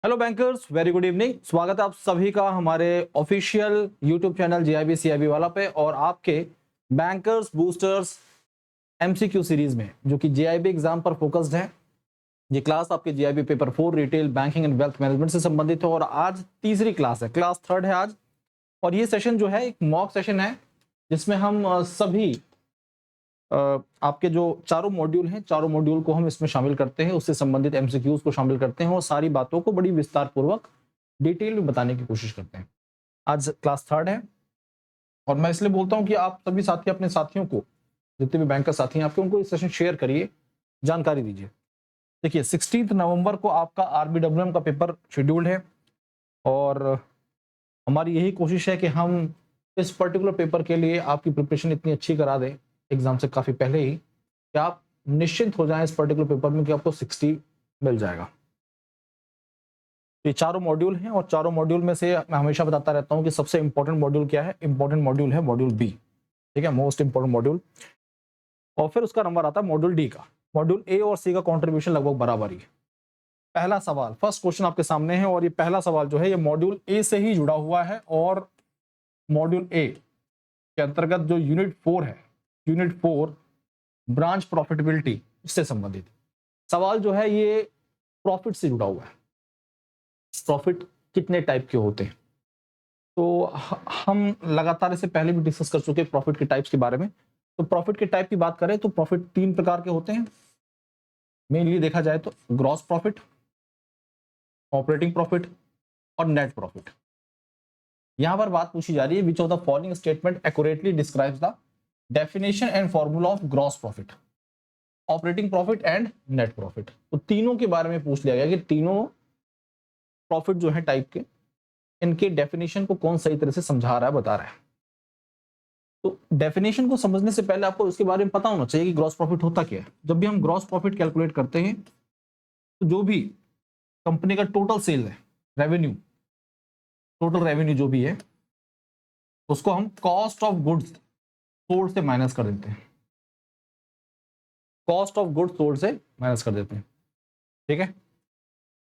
Hello bankers, very good evening. स्वागत है आप सभी का हमारे official YouTube channel GIB CIB वाला पे और आपके बैंकर्स बूस्टर्स एमसीक्यू सीरीज में, जो कि जीआईबी एग्जाम पर फोकस्ड है। ये क्लास आपके GIB paper 4 retail banking and wealth management से संबंधित है और आज तीसरी क्लास है, क्लास थर्ड है आज। और ये सेशन जो है एक मॉक सेशन है जिसमें हम सभी आपके जो चारों मॉड्यूल हैं, चारों मॉड्यूल को हम इसमें शामिल करते हैं, उससे संबंधित एमसीक्यूज को शामिल करते हैं और सारी बातों को बड़ी विस्तार पूर्वक डिटेल में बताने की कोशिश करते हैं। आज क्लास थर्ड है और मैं इसलिए बोलता हूं कि आप सभी साथी अपने साथियों को, जितने भी बैंक का साथी हैं आपके, उनको इस सेशन शेयर करिए, जानकारी दीजिए। देखिए 16 नवंबर को आपका आरबीडब्ल्यूएम का पेपर शेड्यूल्ड है और हमारी यही कोशिश है कि हम इस पर्टिकुलर पेपर के लिए आपकी प्रिपरेशन इतनी अच्छी करा दें एग्जाम से काफी पहले ही कि आप निश्चिंत हो जाएं इस पर्टिकुलर पेपर में कि आपको 60 मिल जाएगा। ये चारों मॉड्यूल हैं और चारों मॉड्यूल में से मैं हमेशा बताता रहता हूं कि सबसे इंपॉर्टेंट मॉड्यूल क्या है। इंपॉर्टेंट मॉड्यूल है मॉड्यूल बी, ठीक है, मोस्ट इंपॉर्टेंट मॉड्यूल। और फिर उसका नंबर आता है मॉड्यूल डी का। मॉड्यूल ए और सी का कॉन्ट्रीब्यूशन लगभग बराबर ही है। पहला सवाल, फर्स्ट क्वेश्चन आपके सामने है और ये पहला सवाल जो है ये मॉड्यूल ए से ही जुड़ा हुआ है और मॉड्यूल ए के अंतर्गत जो यूनिट 4 है, यूनिट 4 ब्रांच प्रॉफिटेबिलिटी, इससे संबंधित सवाल जो है ये प्रॉफिट से जुड़ा हुआ है। प्रॉफिट कितने टाइप के होते हैं, तो हम लगातार इसे पहले भी डिस्कस कर चुके हैं प्रॉफिट के टाइप्स के बारे में। तो प्रॉफिट के टाइप की बात करें तो प्रॉफिट 3 प्रकार के होते हैं मेनली देखा जाए तो, ग्रॉस प्रॉफिट, ऑपरेटिंग प्रॉफिट और नेट प्रॉफिट। यहां पर बात पूछी जा रही है विच of the following statement accurately describes the definition and formula of gross profit, operating profit and net profit. तो तीनों के बारे में पूछ लिया गया कि तीनों प्रॉफिट जो है टाइप के, इनके डेफिनेशन को कौन सही तरह से समझा रहा है, बता रहा है। तो डेफिनेशन को समझने से पहले आपको उसके बारे में पता होना चाहिए कि ग्रॉस प्रॉफिट होता क्या है। जब भी हम ग्रॉस प्रॉफिट कैलकुलेट करते हैं तो जो भी कंपनी का टोटल सेल है, रेवेन्यू, टोटल रेवेन्यू जो भी है, उसको हम कॉस्ट ऑफ गुड्स सोल्ड से माइनस कर देते हैं, कॉस्ट ऑफ गुड्स सोल्ड से माइनस कर देते हैं, ठीक है।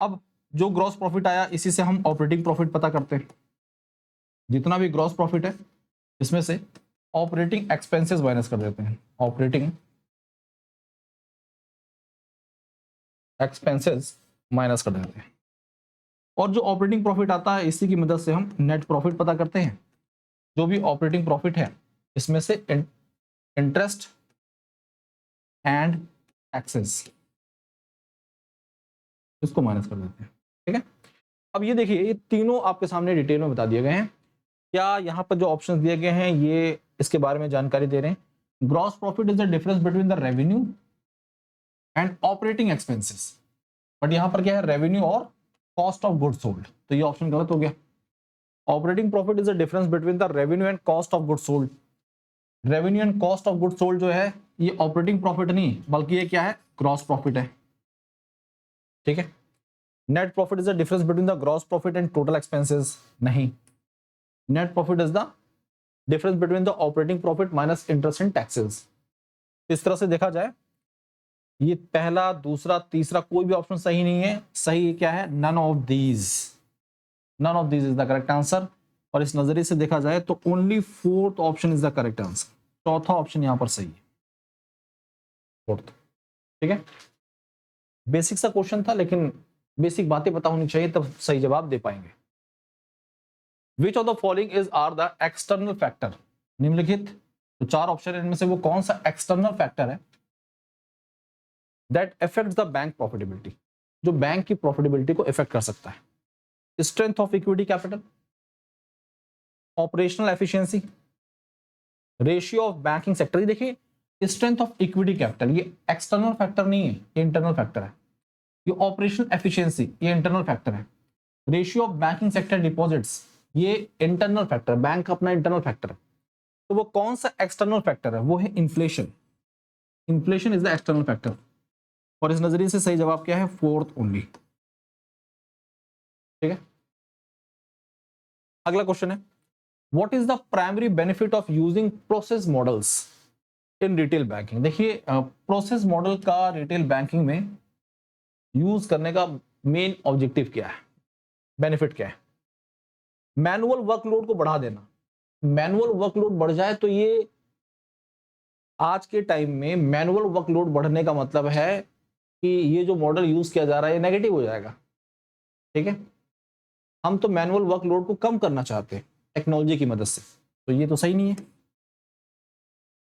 अब जो ग्रॉस प्रॉफिट आया इसी से हम ऑपरेटिंग प्रॉफिट पता करते हैं। जितना भी ग्रॉस प्रॉफिट है इसमें से ऑपरेटिंग एक्सपेंसेस माइनस कर देते हैं, ऑपरेटिंग एक्सपेंसेस माइनस कर देते हैं। और जो ऑपरेटिंग प्रॉफिट आता है इसी की मदद से हम नेट प्रॉफिट पता करते हैं। जो भी ऑपरेटिंग प्रॉफिट है इसमें से इंटरेस्ट एंड टैक्सेस, इसको माइनस कर देते हैं, ठीक है। अब ये देखिए ये तीनों आपके सामने डिटेल में बता दिए गए हैं। क्या यहाँ पर जो ऑप्शंस दिए गए हैं ये इसके बारे में जानकारी दे रहे हैं। Gross profit is the difference between the revenue and operating expenses, but यहाँ पर क्या है, रेवेन्यू और कॉस्ट ऑफ गुड्स सोल्ड, तो ये ऑप्शन गलत हो गया। Operating profit is the difference between the revenue and cost of goods sold. Revenue and cost of goods sold जो है ये ऑपरेटिंग प्रॉफिट नहीं बल्कि ये क्या है, ग्रॉस प्रॉफिट है, ठीक है। Net profit is the difference between the gross profit and total expenses, नहीं। Net profit is the difference between the operating profit minus interest and taxes. इस तरह से देखा जाए ये पहला, दूसरा, तीसरा कोई भी ऑप्शन सही नहीं है। सही क्या है, none of these, none of these is the correct answer. और इस नजरिए से देखा जाए तो only fourth option is the correct answer. चौथा ऑप्शन यहां पर सही है, फोर्थ, ठीक है। बेसिक सा क्वेश्चन था लेकिन बेसिक बातें पता होनी चाहिए तब सही जवाब दे पाएंगे। Which of the following is are the external factor, निम्नलिखित तो चार ऑप्शन है इनमें से वो कौन सा एक्सटर्नल फैक्टर है that affects the bank profitability, जो बैंक की प्रॉफिटेबिलिटी को इफेक्ट कर सकता है। Strength of equity capital, operational efficiency, ratio of banking sector. देखिए स्ट्रेंथ ऑफ इक्विटी कैपिटल ये एक्सटर्नल फैक्टर नहीं है, ये इंटरनल फैक्टर है। ये ऑपरेशनल एफिशिएंसी ये इंटरनल फैक्टर है। Ratio of banking sector deposits ये इंटरनल फैक्टर, बैंक का अपना इंटरनल फैक्टर है। तो वो कौन सा एक्सटर्नल फैक्टर है, वो है inflation. Inflation is the external factor. और इस नजरिए से सही जवाब क्या है, फोर्थ ओनली, ठीक है। अगला क्वेश्चन है what is the primary benefit of using process models in retail banking. देखिए प्रोसेस मॉडल का रिटेल बैंकिंग में यूज करने का मेन ऑब्जेक्टिव क्या है। बेनिफिट क्या है? मैनुअल वर्कलोड को बढ़ा देना। मैनुअल वर्कलोड बढ़ जाए तो ये आज के टाइम में मैनुअल वर्कलोड बढ़ने का मतलब है कि ये जो मॉडल यूज किया जा रहा है ये नेगेटिव हो जाएगा। ठीक है, हम तो मैनुअल वर्कलोड को कम करना चाहते हैं टेक्नोलॉजी की मदद से, तो ये तो सही नहीं है।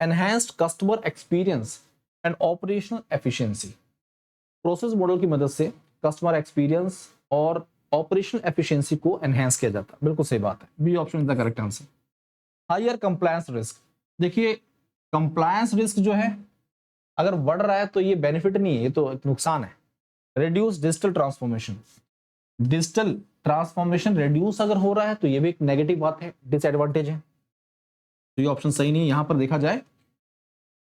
Enhanced customer experience and operational efficiency, process model की मदद से कस्टमर एक्सपीरियंस और ऑपरेशनल एफिशिएंसी को एनहांस किया जाता है। बिल्कुल सही बात है, B option is the correct answer. Higher compliance risk, देखिए कंप्लायंस रिस्क जो है अगर बढ़ रहा है तो ये बेनिफिट नहीं है, ये तो एक नुकसान है। Reduce digital transformation, digital transformation reduce अगर हो रहा है तो ये भी एक नेगेटिव बात है, डिसएडवांटेज है, तो ये ऑप्शन सही नहीं है। यहां पर देखा जाए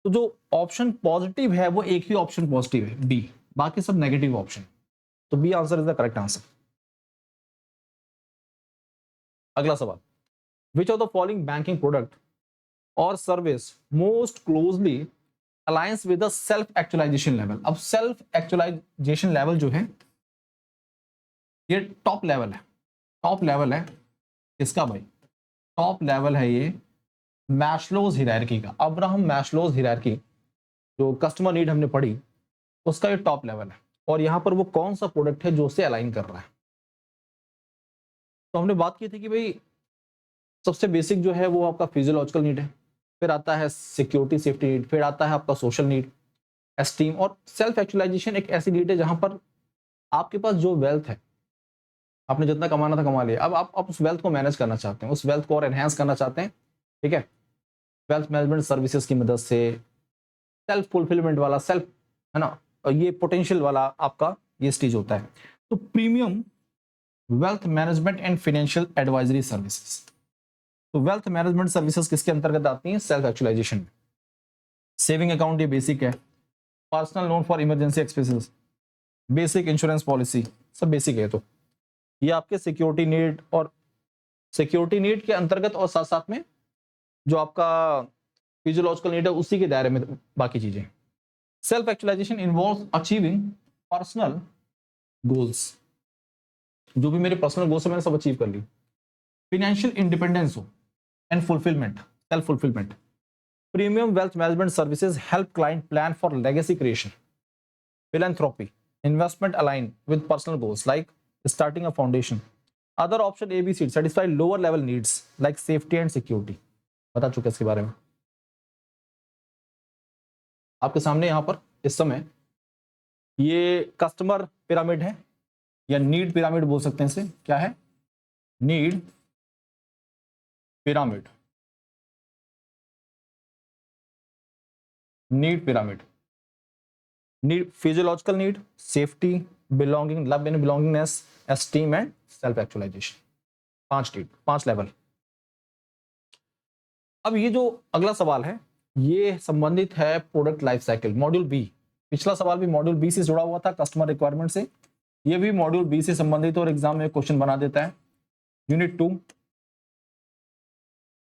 तो जो ऑप्शन पॉजिटिव है वो एक ही ऑप्शन पॉजिटिव है, बी, बाकी सब नेगेटिव ऑप्शन, तो B answer is the correct answer. अगला सवाल, which of the following banking product और service most closely alliance with the self actualization level. अब सेल्फ एक्चुअलाइजेशन लेवल जो है ये टॉप लेवल है, टॉप लेवल है इसका भाई, टॉप लेवल है ये मैस्लोज हायरार्की का। अब्राहम मैस्लोज हायरार्की जो कस्टमर नीड हमने पढ़ी उसका ये टॉप लेवल है, और यहां पर वो कौन सा प्रोडक्ट है जो उसे अलाइन कर रहा है। तो हमने बात की थी कि भाई सबसे बेसिक जो है वो आपका फिजियोलॉजिकल नीड है, फिर आता है सिक्योरिटी सेफ्टी नीड, फिर आता है आपका सोशल नीड, एस्टीम, और सेल्फ एक्चुअलाइजेशन एक ऐसी नीड है जहां पर आपके पास जो वेल्थ है, आपने जितना कमाना था कमा लिया, अब आप उस वेल्थ को मैनेज करना चाहते हैं, उस वेल्थ को और एनहांस करना चाहते हैं। ठीक है, वेल्थ मैनेजमेंट सर्विसेज की मदद से, सेल्फ फुलफिलमेंट वाला, सेल्फ है ना, ये पोटेंशियल वाला आपका ये स्टेज होता है। तो premium wealth management and financial advisory services, तो वेल्थ मैनेजमेंट सर्विसेज किसके अंतर्गत आती हैं? सेल्फ एक्चुअलाइजेशन में। सेविंग अकाउंट ये बेसिक है, personal loan for emergency expenses, basic insurance policy, सब बेसिक है। तो ये आपके सिक्योरिटी नीड, और सिक्योरिटी नीड के अंतर्गत और साथ साथ में जो आपका फिजियोलॉजिकल नीड है उसी के दायरे में बाकी चीजें। Self actualization involves achieving personal goals, जो भी मेरे पर्सनल गोल्स है मैंने सब अचीव कर ली। फाइनेंशियल इंडिपेंडेंस हो and fulfilment, self fulfilment. Premium wealth management services help client plan for legacy creation, philanthropy, investment aligned with personal goals like starting a foundation. Other option A, B, C satisfy lower level needs like safety and security. बता चुके इसके बारे में। आपके सामने यहाँ पर इस समय ये कस्टमर पिरामिड है या नीड पिरामिड बोल सकते हैं इसे, क्या है? Need pyramid, need pyramid. Need, physiological need, safety, belonging, love and belongingness, esteem and self actualization, 5 need, 5 level. अब ये जो अगला सवाल है ये संबंधित है product life cycle, module B. पिछला सवाल भी मॉड्यूल बी से जुड़ा हुआ था, कस्टमर रिक्वायरमेंट से, ये भी मॉड्यूल बी से संबंधित और एग्जाम में क्वेश्चन बना देता है। Unit 2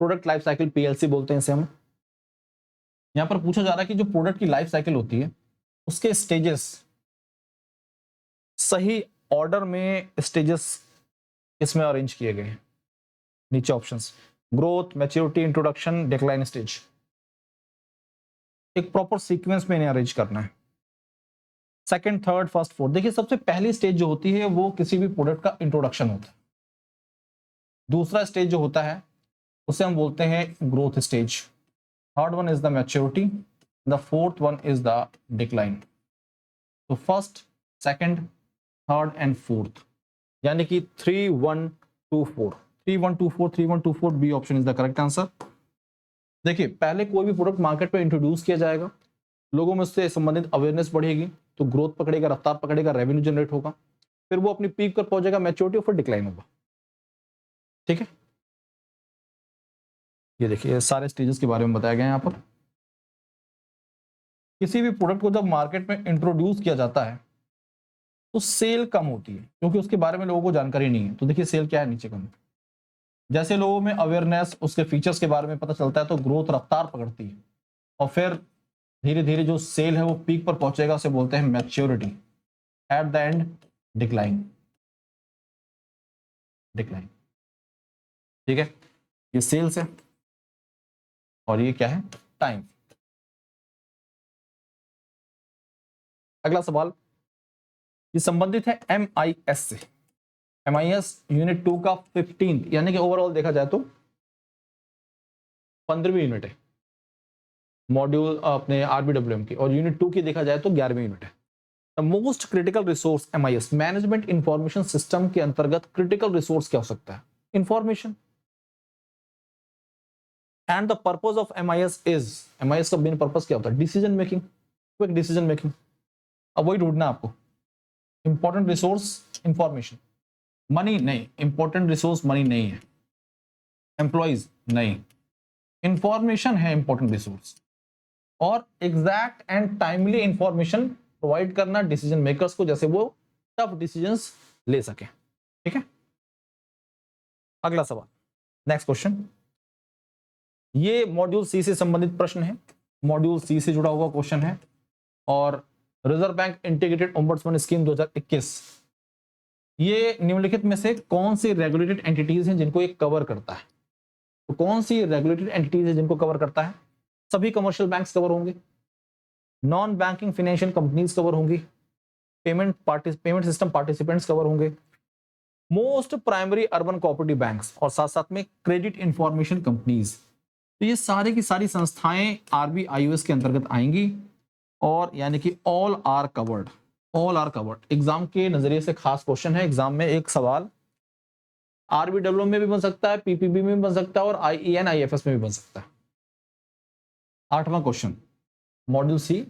product life cycle, PLC बोलते हैं इसे हम। यहाँ पर पूछा जा रहा है कि जो प्रोडक्ट की लाइफ साइकिल होती है उसके स्टेजेस सही ऑर्डर में स्टेजेस इसमें अरेंज किए गए हैं। नीचे options, growth, maturity, introduction, decline stage, एक प्रॉपर सीक्वेंस में इन्हें अरेंज करना है। Second, third, first, fourth. देखिए सबसे पहली स्टेज जो होती है वो किसी भी प्रोडक्ट का इंट्रोडक्शन होता है। दूसरा स्टेज जो होता है उसे हम बोलते हैं growth stage. Third one is the maturity, the fourth one is the decline. तो first, second, third and fourth, यानी कि 3 1 2 4, 3 1 2 4, 3 1 2 4, B option is the correct answer. देखिए पहले कोई भी प्रोडक्ट मार्केट में इंट्रोड्यूस किया जाएगा, लोगों में उससे संबंधित अवेयरनेस बढ़ेगी, तो ग्रोथ पकड़ेगा, रफ्तार पकड़ेगा, रेवेन्यू जनरेट होगा, फिर वो अपनी पीक पर पहुंचेगा मैच्योरिटी और फिर डिक्लाइन होगा। ठीक है, ये देखिए सारे स्टेजेस के बारे में बताया गया है यहाँ पर। किसी भी प्रोडक्ट को जब मार्केट में इंट्रोड्यूस किया जाता है तो सेल कम होती है क्योंकि उसके बारे में लोगों को जानकारी नहीं है। तो देखिए सेल क्या है, नीचे कम। जैसे लोगों में अवेयरनेस, उसके फीचर्स के बारे में पता चलता है तो ग्रोथ रफ्तार पकड़ती है, और फिर धीरे धीरे जो सेल है वो पीक पर पहुंचेगा, उसे बोलते हैं maturity, at the end decline. Decline. ठीक है, ये सेल्स है और ये क्या है, टाइम। अगला सवाल ये संबंधित है MIS से। MIS यूनिट 2 का 15 यानी कि ओवरऑल देखा जाए तो 15वीं यूनिट है मॉड्यूल अपने RBWM की, और यूनिट 2 की देखा जाए तो 11वीं यूनिट है। The most critical resource MIS management information system के अंतर्गत क्रिटिकल रिसोर्स क्या हो सकता है, information. And the purpose of MIS is, MIS का मेन पर्पज क्या होता है, decision making, quick decision making. अब वही ढूंढना आपको, इंपॉर्टेंट रिसोर्स इंफॉर्मेशन, मनी नहीं, इंपॉर्टेंट रिसोर्स मनी नहीं है, एम्प्लॉइज नहीं, इंफॉर्मेशन है इंपॉर्टेंट रिसोर्स, और exact and timely information provide करना डिसीजन मेकर्स को, जैसे वो टफ डिसीजंस ले सके। ठीक है, अगला सवाल, नेक्स्ट क्वेश्चन, ये मॉड्यूल सी से संबंधित प्रश्न है, मॉड्यूल सी से जुड़ा हुआ क्वेश्चन है, और reserve bank integrated ombudsman scheme 2021, ये निम्नलिखित में से कौन सी रेगुलेटेड एंटिटीज हैं जिनको ये कवर करता है। तो कौन सी रेगुलेटेड एंटिटीज है जिनको कवर करता है, सभी कमर्शियल बैंक्स कवर होंगे, non banking financial companies cover होंगी, पेमेंट सिस्टम पार्टिसिपेंट्स कवर होंगे, most primary urban cooperative banks, और साथ साथ में क्रेडिट इंफॉर्मेशन कंपनीज। तो ये सारी की सारी संस्थाएं RBIOS के अंतर्गत आएंगी, और यानी कि all are covered, all are covered. Exam के नजरिए से खास क्वेश्चन है, एग्जाम में एक सवाल RBWM में भी बन सकता है, PPB में भी बन सकता है, और IEN IFS में भी बन सकता है। 8वां question, module C,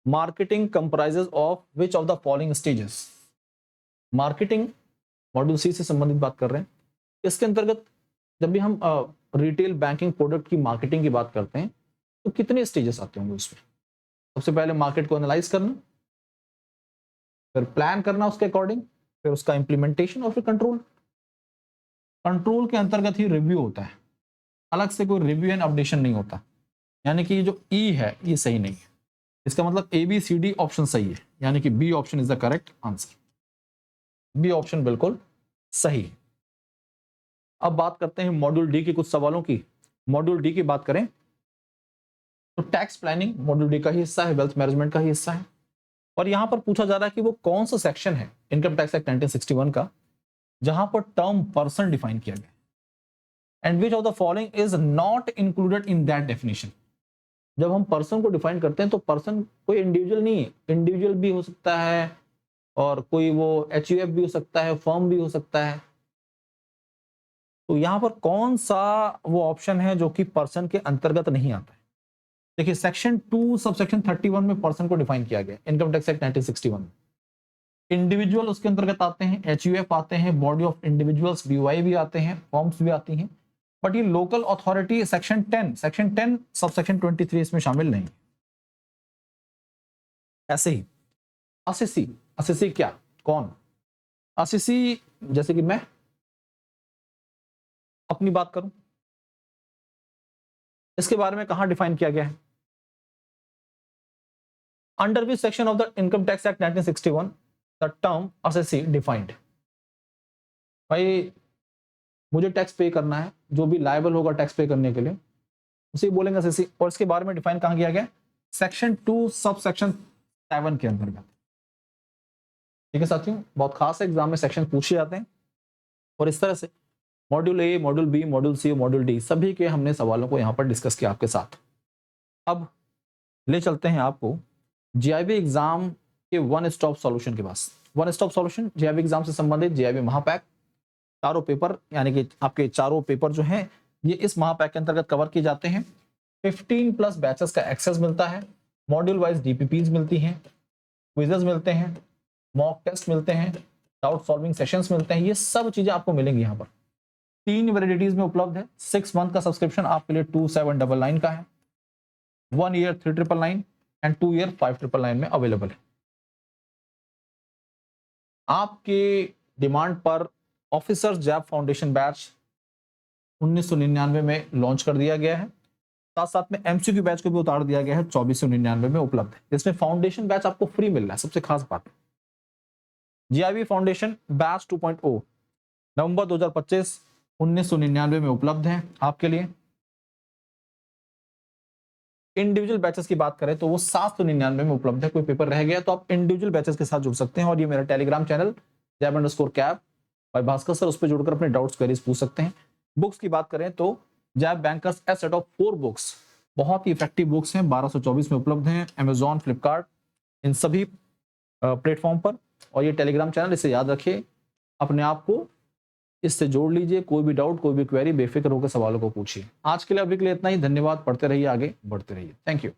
marketing comprises of which of the following stages. Marketing module C से संबंधित बात कर रहे हैं। इसके अंतर्गत जब भी हम रिटेल बैंकिंग प्रोडक्ट की मार्केटिंग की बात करते हैं तो कितने स्टेजेस आते होंगे उसमें। सबसे पहले मार्केट को एनालाइज करना, फिर प्लान करना उसके अकॉर्डिंग, फिर उसका इंप्लीमेंटेशन, और फिर कंट्रोल। कंट्रोल के अंतर्गत ही रिव्यू होता है, अलग से कोई रिव्यू एंड अपडेशन नहीं होता। यानी कि जो ई है ये सही नहीं है, इसका मतलब ABCD ऑप्शन सही है, यानी कि B option is the correct answer, B option बिल्कुल सही है। अब बात करते हैं मॉड्यूल डी के कुछ सवालों की। मॉड्यूल डी की बात करें तो टैक्स प्लानिंग मॉड्यूल डी का ही हिस्सा है, वेल्थ मैनेजमेंट का ही हिस्सा है, और यहां पर पूछा जा रहा है कि वो कौन सा सेक्शन है इनकम टैक्स एक्ट 1961 का जहां पर टर्म पर्सन डिफाइन किया गया, and which of the following is not included in that definition. जब हम पर्सन को डिफाइन करते हैं तो पर्सन कोई इंडिविजुअल नहीं है, इंडिविजुअल भी हो सकता है, और कोई वो HUF भी हो सकता है, फर्म भी हो सकता है। तो यहां पर कौन सा वो ऑप्शन है जो कि पर्सन के अंतर्गत नहीं आता है। देखिए सेक्शन 2 सबसेक्शन 31 में पर्सन को डिफाइन किया गया, इनकम टैक्स एक्ट 1961। इंडिविजुअल उसके अंतर्गत आते हैं, HUF आते हैं, बॉडी ऑफ इंडिविजुअल्स BOI भी आते हैं, फॉर्म्स भी आती हैं, बट ये लोकल अथॉरिटी सेक्शन 10 सबसेक्शन 23 इसमें शामिल नहीं। ऐसे ही असिसी क्या, कौन असिसी, जैसे कि मैं अपनी बात करूं, इसके बारे में कहां डिफाइन किया गया है, under which section of the income tax act 1961 the term assessee defined. भाई मुझे टैक्स पे करना है, जो भी लायबल होगा टैक्स पे करने के लिए उसे बोलेंगे असेसी, और इसके बारे में डिफाइन कहां किया गया, सेक्शन 2 सब सेक्शन 7 के अंतर्गत। ठीक है साथियों, बहुत खास है, एग्जाम में सेक्शन पूछे जाते हैं, और इस तरह से module A, module B, module C, module D सभी के हमने सवालों को यहाँ पर डिस्कस किया आपके साथ। अब ले चलते हैं आपको GIB एग्जाम के वन स्टॉप सॉल्यूशन के पास। One stop solution GIB exam से संबंधित GIB महापैक, चारों पेपर यानी कि आपके चारों पेपर जो हैं ये इस महापैक के अंतर्गत कवर किए जाते हैं। 15+ बैचेस का एक्सेस मिलता है, मॉड्यूल वाइज DPPs मिलती हैं, क्विजेस मिलते हैं, मॉक टेस्ट मिलते हैं, डाउट सॉल्विंग सेशंस मिलते हैं, ये सब चीजें आपको मिलेंगी यहाँ पर। 3 वैलिडिटीज में उपलब्ध है। 6 मंथ का सब्सक्रिप्शन आपके लिए 2799 का है, 1 ईयर 3999 एंड 2 ईयर 5999 में अवेलेबल है। आपके डिमांड पर ऑफिसर्स जैब फाउंडेशन बैच 1999 में लॉन्च कर दिया गया है, साथ साथ में MCQ बैच को भी उतार दिया गया है, 2499 में उपलब्ध है। इसमें फाउंडेशन बैच आपको फ्री मिल रहा है, सबसे खास बात। GIB फाउंडेशन बैच 2.0 नवंबर 2025 1999 में उपलब्ध है आपके लिए। इंडिविजुअल बैचेस की बात करें तो वो 799 में उपलब्ध है। कोई पेपर रह गया तो आप इंडिविजुअल बैचेस के साथ जुड़ सकते हैं। और ये मेरा टेलीग्राम चैनल jab_cap भाई भास्कर सर, उस पर जुड़कर अपने डाउट्स क्वेरीज पूछ सकते हैं। बुक्स की बात करें तो जैब bankers a set of 4 books बहुत ही इफेक्टिव बुक्स हैं, 1224 में उपलब्ध हैं अमेजॉन, फ्लिपकार्ट, इन सभी प्लेटफॉर्म पर। और ये टेलीग्राम चैनल, इसे याद रखिए, अपने आप को इससे जोड़ लीजिए। कोई भी डाउट, कोई भी क्वेरी, बेफिक्र होकर सवालों को पूछिए। आज के लिए अभी के लिए इतना ही। धन्यवाद। पढ़ते रहिए, आगे बढ़ते रहिए। Thank you.